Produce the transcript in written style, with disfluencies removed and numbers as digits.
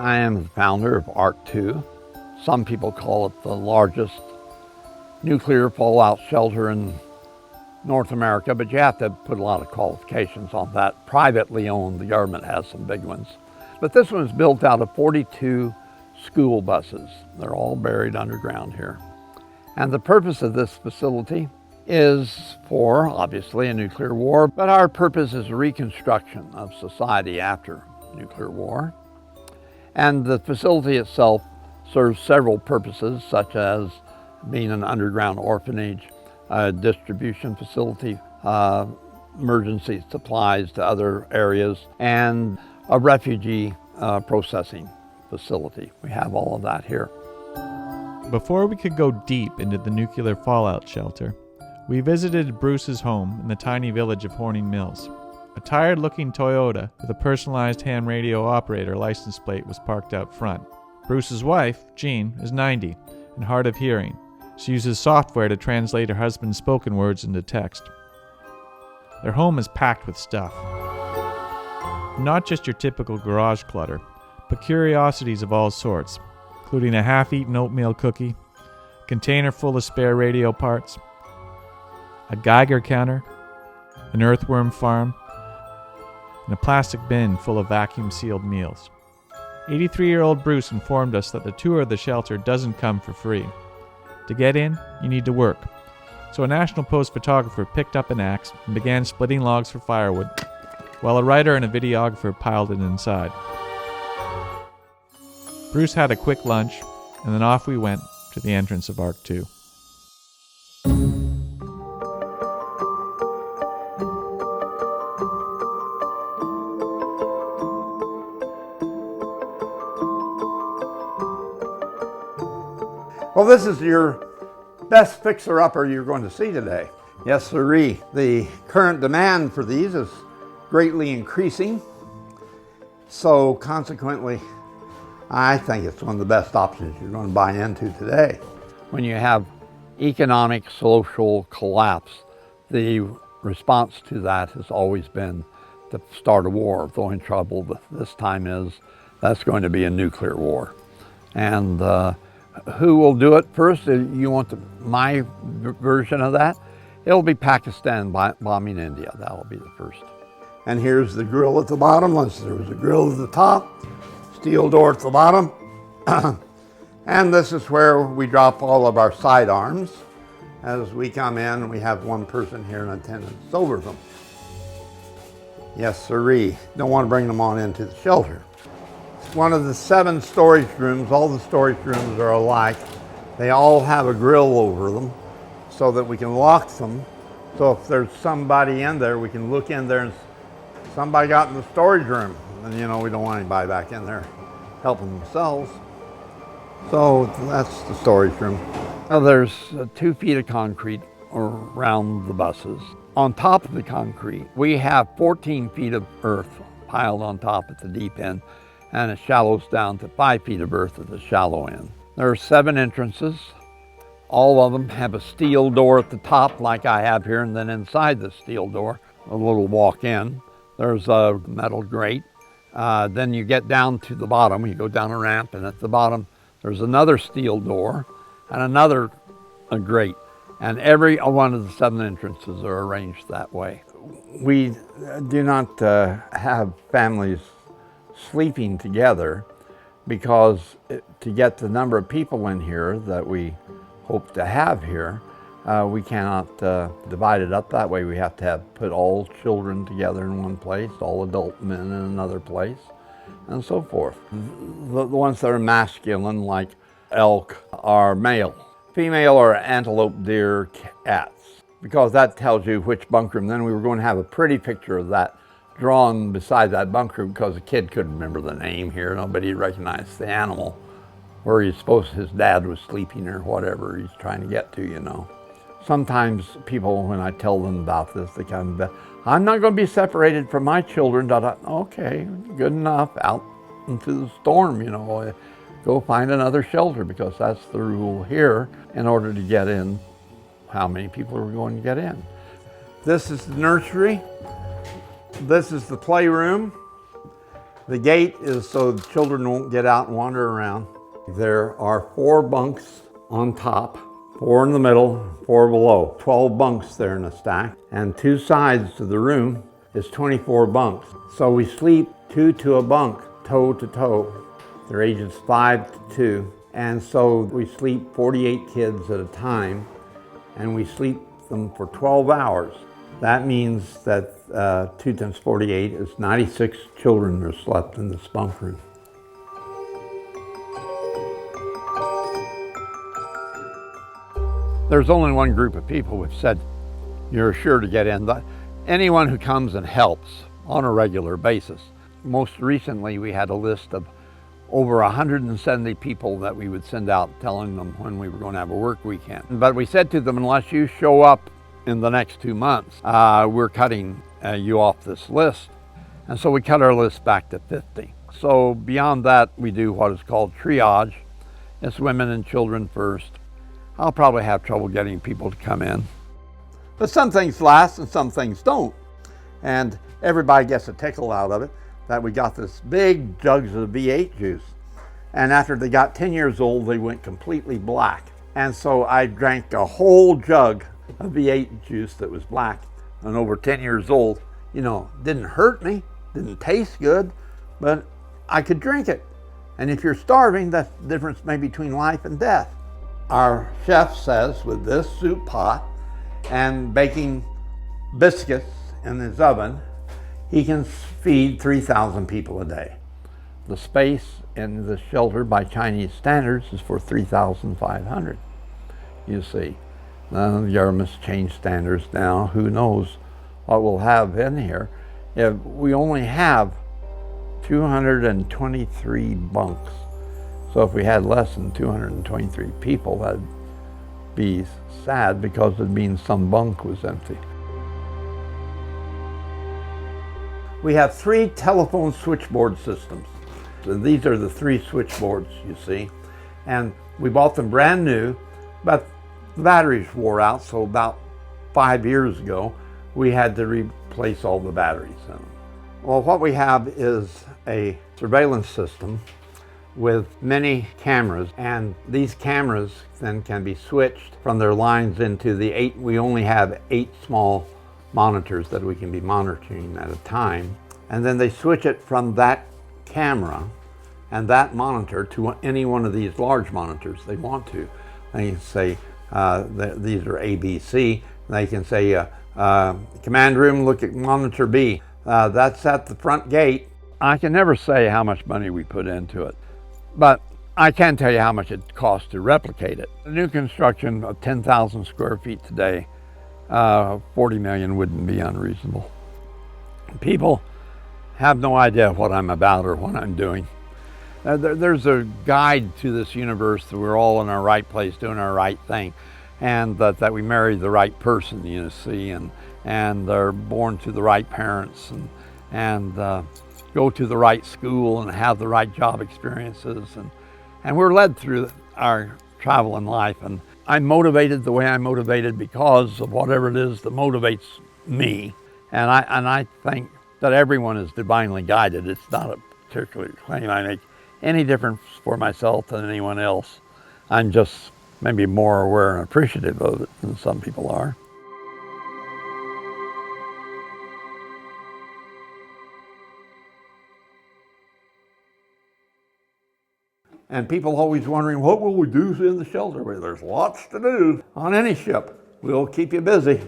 I am the founder of Ark Two. Some people call it the largest nuclear fallout shelter in North America, but you have to put a lot of qualifications on that. Privately owned, the government has some big ones. But this one is built out of 42 school buses. They're all buried underground here. And the purpose of this facility is for, obviously, a nuclear war, but our purpose is reconstruction of society after nuclear war. And the facility itself serves several purposes, such as being an underground orphanage, a distribution facility, emergency supplies to other areas, and a refugee processing facility. We have all of that here. Before we could go deep into the nuclear fallout shelter, we visited Bruce's home in the tiny village of Horning Mills. A tired-looking Toyota with a personalized ham radio operator license plate was parked out front. Bruce's wife, Jean, is 90 and hard of hearing. She uses software to translate her husband's spoken words into text. Their home is packed with stuff. Not just your typical garage clutter, but curiosities of all sorts, including a half-eaten oatmeal cookie, a container full of spare radio parts, a Geiger counter, an earthworm farm, and a plastic bin full of vacuum-sealed meals. 83-year-old Bruce informed us that the tour of the shelter doesn't come for free. To get in, you need to work. So a National Post photographer picked up an axe and began splitting logs for firewood, while a writer and a videographer piled it inside. Bruce had a quick lunch, and then off we went to the entrance of Ark Two. Well, this is your best fixer-upper you're going to see today. Yes, sirree. The current demand for these is greatly increasing. So consequently, I think it's one of the best options you're going to buy into today. When you have economic, social collapse, the response to that has always been to start a war. The only trouble this time is that's going to be a nuclear war. And who will do it first? You want my version of that? It'll be Pakistan bombing India. That'll be the first. And here's the grill at the bottom. There was a grill at the top, steel door at the bottom. And this is where we drop all of our sidearms. As we come in, we have one person here in attendance over them. Yes, sirree. Don't want to bring them on into the shelter. One of the 7 storage rooms, all the storage rooms are alike. They all have a grill over them so that we can lock them. So if there's somebody in there, we can look in there and somebody got in the storage room. And you know, we don't want anybody back in there helping themselves. So that's the storage room. Now there's 2 feet of concrete around the buses. On top of the concrete, we have 14 feet of earth piled on top at the deep end, and it shallows down to 5 feet of earth at the shallow end. There are 7 entrances. All of them have a steel door at the top like I have here, and then inside the steel door, a little walk-in. There's a metal grate. Then you get down to the bottom, you go down a ramp, and at the bottom there's another steel door and another grate. And every one of the 7 entrances are arranged that way. We do not have families sleeping together because to get the number of people in here that we hope to have here, we cannot divide it up that way. We have to put all children together in one place, all adult men in another place, and so forth. The ones that are masculine, like elk, are male. Female are antelope, deer, cats, because that tells you which bunk room. Then we were going to have a pretty picture of that drawn beside that bunk room because the kid couldn't remember the name here. Nobody recognized the animal, where he's supposed his dad was sleeping or whatever he's trying to get to, you know. Sometimes people, when I tell them about this, they come back, I'm not going to be separated from my children. Okay, good enough. Out into the storm, you know. Go find another shelter because that's the rule here in order to get in. How many people are we going to get in? This is the nursery. This is the playroom. The gate is so the children won't get out and wander around. There are 4 bunks on top, 4 in the middle, 4 below. 12 bunks there in a stack, and 2 sides to the room is 24 bunks. So we sleep 2 to a bunk, toe to toe. They're ages 5 to 2, and so we sleep 48 kids at a time, and we sleep them for 12 hours. That means that 2 times 48 is 96 children are slept in this bunk room. There's only one group of people who've said you're sure to get in. Anyone who comes and helps on a regular basis. Most recently, we had a list of over 170 people that we would send out telling them when we were going to have a work weekend. But we said to them, unless you show up in the next 2 months, we're cutting you off this list. And so we cut our list back to 50. So beyond that, we do what is called triage. It's women and children first. I'll probably have trouble getting people to come in. But some things last and some things don't. And everybody gets a tickle out of it that we got this big jugs of V8 juice. And after they got 10 years old, they went completely black. And so I drank a whole jug of V8 juice that was black and over 10 years old. You know, didn't hurt me, didn't taste good, but I could drink it. And if you're starving, that's the difference maybe between life and death. Our chef says with this soup pot and baking biscuits in his oven, he can feed 3,000 people a day. The space in the shelter by Chinese standards is for 3,500. You see, the government's changed standards now. Who knows what we'll have in here? If we only have 223 bunks. So if we had less than 223 people, that'd be sad because it means some bunk was empty. We have 3 telephone switchboard systems. So these are the 3 switchboards, you see. And we bought them brand new, but the batteries wore out, so about 5 years ago, we had to replace all the batteries in them. Well, what we have is a surveillance system with many cameras, and these cameras then can be switched from their lines into the 8. We only have 8 small monitors that we can be monitoring at a time, and then they switch it from that camera and that monitor to any one of these large monitors they want to. They can say these are ABC. They can say command room, look at monitor B. That's at the front gate. I can never say how much money we put into it, but I can tell you how much it costs to replicate it. A new construction of 10,000 square feet today, 40 million wouldn't be unreasonable. People have no idea what I'm about or what I'm doing. There's a guide to this universe that we're all in our right place doing our right thing, and that we marry the right person, you see, and are born to the right parents, and go to the right school and have the right job experiences, and we're led through our travel in life. And I'm motivated the way I'm motivated because of whatever it is that motivates me, and I think that everyone is divinely guided. It's not a particular claim I make any difference for myself than anyone else. I'm just maybe more aware and appreciative of it than some people are. And people always wondering, what will we do in the shelter? Well, there's lots to do on any ship. We'll keep you busy.